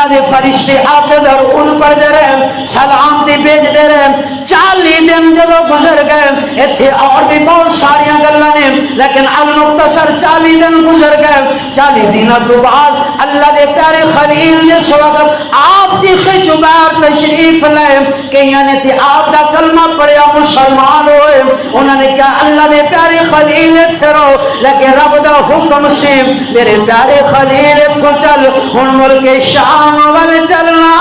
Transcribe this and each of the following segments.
دے فرشتے آپ دے درود پڑھتے رہے، سلام دی بھیجتے رہے۔ 40 دن جدو گزر گئے، ایتھے اور بھی بہت ساری گلاں نے، لیکن المختصر 40 دن گزر گئے۔ 40 دنوں تو بعد اللہ دے پیارے خلیل جس وقت آپ جی خجبار تشریف لائے کہ یعنی تھی آپ دا کلمہ پڑھیا مسلمان ہوئے، انہوں نے کہا اللہ دے پیارے خلیل پھرو، لیکن رب دا حکم سے میرے پیارے خلیل تو چل ہن ملک شام وال چلنا،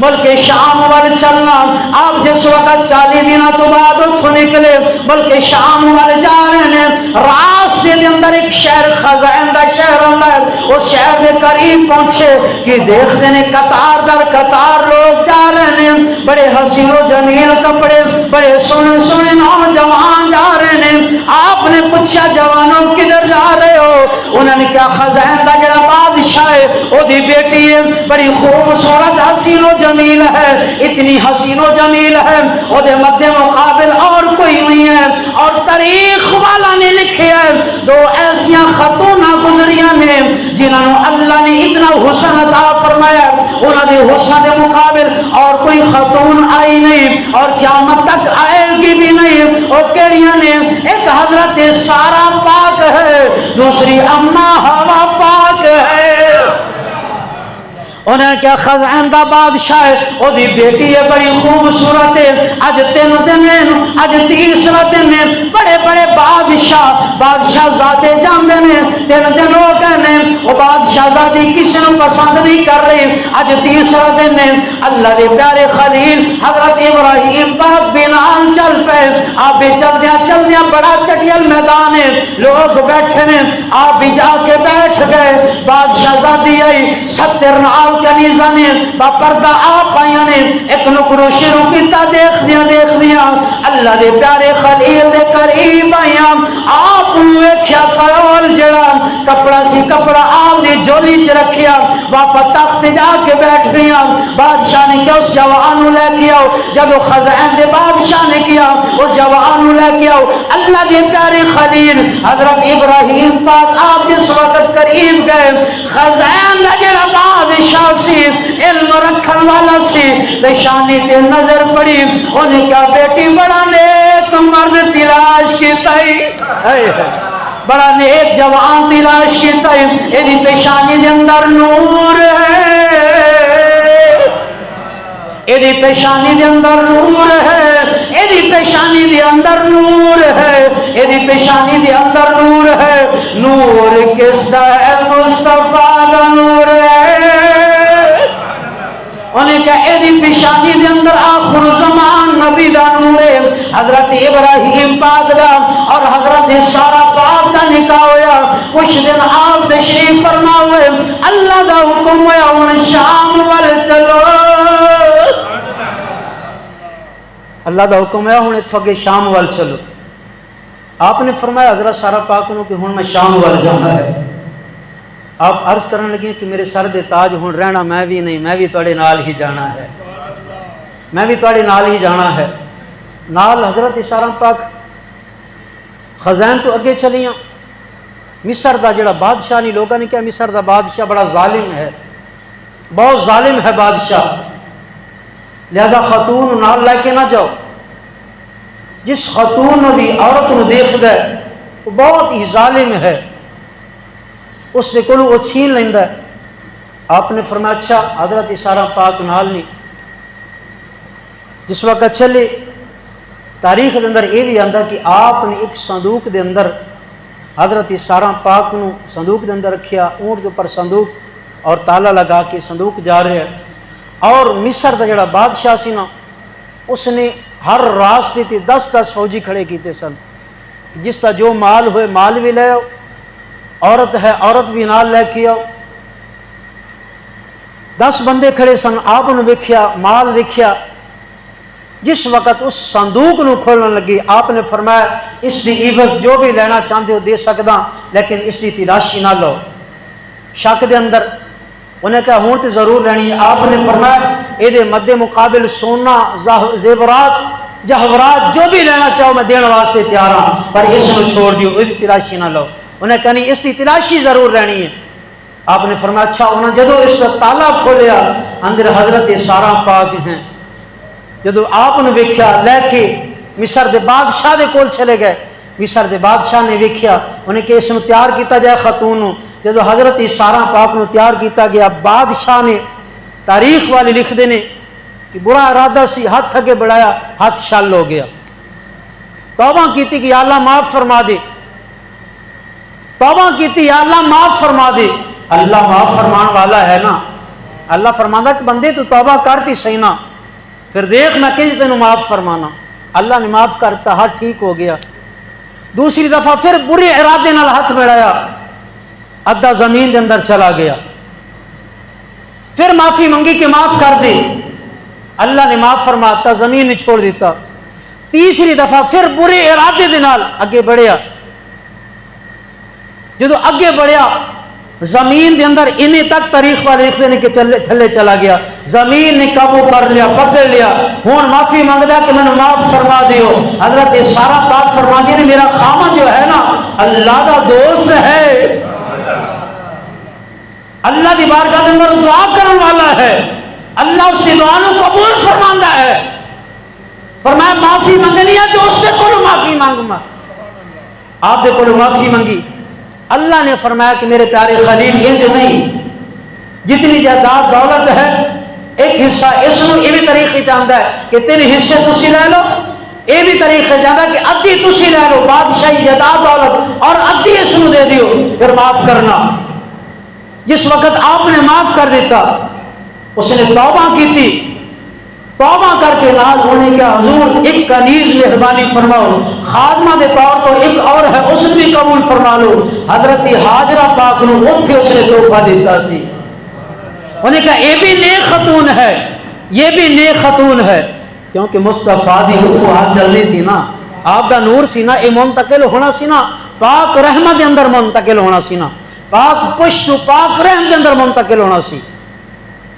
ملک شام وال چلنا۔ آپ جس وقت 40 دنوں تو بعد اتھوں نکلے ملک شام وال جا رہے ہیں، راستے دے اندر ایک شہر خزائن دا شہر ہوندا ہے، اس شہر دے قریب پہنچے کہ دیکھتے ہیں قطار در قطار لوگ جا رہے ہیں، بڑے حسین و جمیل کپڑے، بڑے سونے سونے نوجوان جا رہے ہیں۔ آپ نے پوچھا جوانوں کدھر جا رہے ہو؟ انہوں نے کہا خزائن دا جڑا بادشاہ ہے او دی بیٹی ہے، بڑی خوبصورت حسین و جمیل ہے، اتنی حسین و جمیل ہے او دے مد مقابل اور کوئی نہیں ہے۔ اور تاریخ والا نے لکھے ہے 2 ایسیاں خاتوناں گزریاں نے جنہوں نے اللہ نے اتنا حسن عطا فرمایا، انہوں نے حسن دے مقابل اور کوئی خاتون آئی نہیں اور قیامت تک آئے گی بھی نہیں۔ اور کیڑیاں نے؟ ایک حضرت سارا پاک ہے، دوسری اماں ہوا پاک ہے۔ انہیں کیا خزائن دا بادشاہ ہے، او دی بیٹی ہے بڑی خوبصورت ہے۔ اج 3 دن ہیں، اج تیسرا دن ہے، بڑے بڑے بادشاہ زادے جاندے ہیں، 3 دن ہو گئے ہیں، وہ بادشاہ زادی کسی نے پسند نہیں کر رہی۔ اج تیسرا دن ہے، اللہ دے پیارے خلیل حضرت ابراہیم پاک بنان چل پے۔ آپ بھی چل دیا بڑا چٹیل میدان ہے، لوگ بیٹھے ہیں، آپ بھی جا کے بیٹھ گئے۔ بادشاہ زادی آئی 70 نال کنیزہ نے با پردہ آپ آیا نے، ایک نکرو شروع کیتا دیکھ دیا اللہ دے پیارے خلیل دے قریب آیا۔ آپ انہوں کیا کرول جڑا کپڑا سی کپڑا آپ دی جولی چ رکھیا، واپس تخت جا کے بیٹھ گیا۔ بادشاہ نے کیا اس جوانو لے کے آؤ، جب وہ خزائن دے بادشاہ نے کیا اس جوانو لے کے آؤ۔ اللہ دے پیارے خلیل حضرت ابراہیم پاک آپ جس وقت قریب گئے، خزائن دا جڑا بادشاہ سی علم رکھن والا سی، پیشانی تے نظر پڑی، انہیں کیا بیٹی بڑا نیک مرد تلاش کی تائی، بڑا نیک جوان تلاش کی تائی، ایدی پیشانی دے اندر نور ہے، ایدی پیشانی دے اندر نور ہے، ایدی پیشانی دے اندر نور ہے، ایدی پیشانی دے اندر نور ہے۔ نور کس دا ہے؟ مصطفیٰ دا نور ہے۔ انہیں کہا ایدی پیشانی دے اندر آخر زمان نبی دا نور ہے۔ حضرت ابراہیم پاک دا اور حضرت سارا پاک دا نکاح ہویا، کچھ دن آپ تشریف فرما ہوئے، اللہ دا حکم ہویا ان شام وال چلو، اللہ دا حکم ہے ہن اتھوں اگے شام وال چلو۔ آپ نے فرمایا حضرت سارا پاک نو کہ ہن میں شام وال جانا ہے۔ آپ عرض کرنے لگے کہ میرے سر دے تاج ہن رہنا میں بھی نہیں، میں بھی تواڈے نال ہی جانا ہے، میں بھی تواڈے نال ہی جانا ہے۔ نال حضرت سارا پاک خزائن تو اگے چلیاں۔ مصر دا جڑا بادشاہ نہیں، لوگوں نے کہا مصر دا بادشاہ بڑا ظالم ہے، بہت ظالم ہے بادشاہ، لہذا خاتون نال لے کے نہ جاؤ۔ جس خاتون بھی عورت نو دیکھ دے وہ بہت ہی ظالم ہے، اس نے کولو وہ چھین لیندا ہے۔ آپ نے فرمایا اچھا، حضرت سارا پاک نال نہیں۔ جس وقت چلے تاریخ دے اندر یہ بھی آندا کہ آپ نے ایک صندوق دے اندر حضرت سارا پاک نو صندوق دے اندر رکھیا، اونٹ کے اوپر صندوق اور تالا لگا کے صندوق جا رہے ہیں۔ اور مصر دا جڑا بادشاہ سی نا، اس نے ہر راستے تے 10 فوجی کھڑے کیتے سن، جس کا جو مال ہوئے مال بھی لے آؤ، عورت ہے عورت بھی نال لے کے آؤ۔ 10 بندے کھڑے سن، آپ نے ویکھیا مال دیکھیا۔ جس وقت اس صندوق نو کھولنے لگی آپ نے فرمایا اس دی عوض جو بھی لینا چاہتے ہو دے سکدا، لیکن اس دی تلاشی نہ لو۔ شک دے اندر انہیں کہا ہون تے ضرور لینی ہے۔ آپ نے فرمایا اے دے مد مقابل سونا، زیورات، جہورات جو بھی لینا چاہو میں دین واسطے تیار ہوں، پر اس کو چھوڑ دیو، اس دی تلاشی نہ لو۔ انہیں کہا نہیں اس دی تلاشی ضرور لینی ہے۔ آپ نے فرمایا اچھا انہوں جدو اس کا تالا کھولیا اندر حضرت سارا پاک ہیں. جدو آپ نے ویکھیا لے کے مصر دے بادشاہ دے کول چلے گئے. مصر دے بادشاہ نے ویکھیا انہیں کہ اس نو تیار کیتا جائے خاتون نو. جدو حضرت سارا پاک نو تیار کیتا گیا بادشاہ نے تاریخ والے لکھ دینے کہ برا ارادہ سی ہاتھ اگے بڑھایا ہاتھ شل ہو گیا. توبہ کیتی کہ یا اللہ معاف فرما دے. توبہ کیتی یا اللہ معاف فرما دے. اللہ معاف فرمان والا ہے نا. اللہ فرمانا کہ بندے تو توبہ کرتی صحیح نا پھر دیکھ میں کہ تینوں معاف فرمانا. اللہ نے معاف کرتا ہاتھ ٹھیک ہو گیا. دوسری دفعہ پھر برے ارادے نال ہاتھ بڑھایا ادھا زمین دے اندر چلا گیا. پھر معافی منگی کہ معاف کر دے. اللہ نے معاف فرماتا زمین نے چھوڑ دیتا. تیسری دفعہ پھر برے ارادے دے نال اگے بڑھیا. جدو اگے بڑھیا زمین دے اندر انہیں تک تاریخ والے لکھ دینے کہ تھلے چلا گیا. زمین نے قابو کر لیا پکڑ لیا. ہون معافی مانگدا کہ میں نے معاف فرما دیو. حضرت سارا پاک فرما دی نے میرا خامن جو ہے نا اللہ دا دوست ہے. اللہ دی بارگاہ دے اندر دعا کرن والا ہے. اللہ اس کی دعا نو قبول فرماندا ہے. فرمایا معافی منگنی ہے تو اس کے کولوں معافی مانگما. آپ دے کولوں معافی منگی. اللہ نے فرمایا کہ میرے پیارے خلیل انج نہیں جتنی جائیداد دولت ہے ایک حصہ اس نو یہ بھی طریقے چاہتا ہے کہ 3 حصے تسی لے لو. یہ بھی طریقے چاہتا ہے کہ ادھی تسی لے لو بادشاہی جائیداد دولت اور ادھی اس نو دے دیو پھر معاف کرنا. جس وقت آپ نے معاف کر دیتا اس نے توبہ کی تھی. توبہ کر کے نال ہونے کیا حضور ایک کنیز مہربانی فرماؤ خادمہ دے طور پر ایک اور ہے اس نے بھی قبول فرما لو. حضرت حاجرہ پاک نو اوتھے اس نے تحفہ دیتا سی. انہیں کہا یہ بھی نیک خاتون ہے یہ بھی نیک خاتون ہے کیونکہ مصطفیٰ دی اتھو ہاتھ چلنی سی نا آپ دا نور سی نا یہ منتقل ہونا سی نا پاک رحمت دے اندر منتقل ہونا سی نا پاک پشت پاک رحم دے اندر منتقل ہونا سی.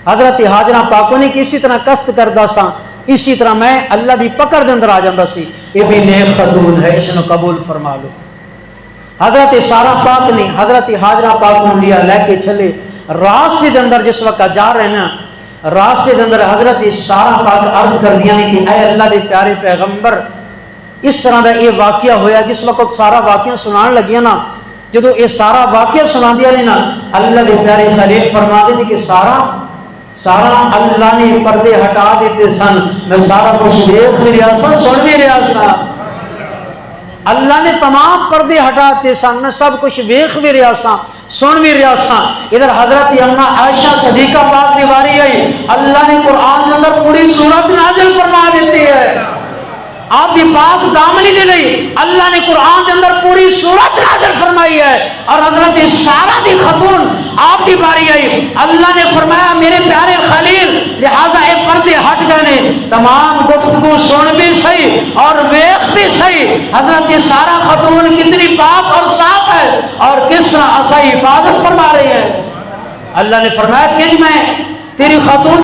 حضرت حاجرہ پاکوں نے کسی طرح قصد کردا سا اسی طرح میں اللہ دی پکڑ دے اندر آ جاندا سی. یہ بھی نیک خاتون ہے اس نے قبول فرما لو. حضرت سارا پاک نے حضرت حاجرہ پاک کو لیا لے کے چلے. راستے دے اندر جس وقت جا رہے نا راستے دے اندر حضرت سارا پاک عرض کر دیا کہ اے اللہ دے پیارے پیغمبر اس طرح دا یہ واقعہ ہویا. جس وقت سارا واقعہ سنان لگیا نا جدو یہ سارا واقعہ سنا دیا نے نا اللہ دے پیارے خلیل فرما دے کہ سارا اللہ نے پردے ہٹا دیتے سن میں سارا کچھ دیکھ بھی رہا سا سن بھی رہا سا. اللہ نے تمام پردے ہٹاتے سن میں سب کچھ ویکھ بھی رہا سا سن بھی رہا سا. ادھر حضرت امنا عائشہ صدیقہ پاک کی باری آئی. اللہ نے قرآن کے اندر پوری سورت نازل فرما دیتی ہے. آپ دی پاک دامنی دے لئی اللہ نے قرآن کے اندر پوری سورت نازل فرمائی ہے. اور حضرت سارا دی خاتون آپ دی باری آئی. اللہ نے فرمایا میرے پیارے خلیل لہذا اے پردے ہٹ گئے نے تمام گفتگو سن بھی صحیح اور ویخ بھی صحیح. حضرت سارا خاتون کتنی پاک اور صاف ہے اور کس طرح ایسا حفاظت فرما رہی ہے. اللہ نے فرمایا کہ میں تیری خاتون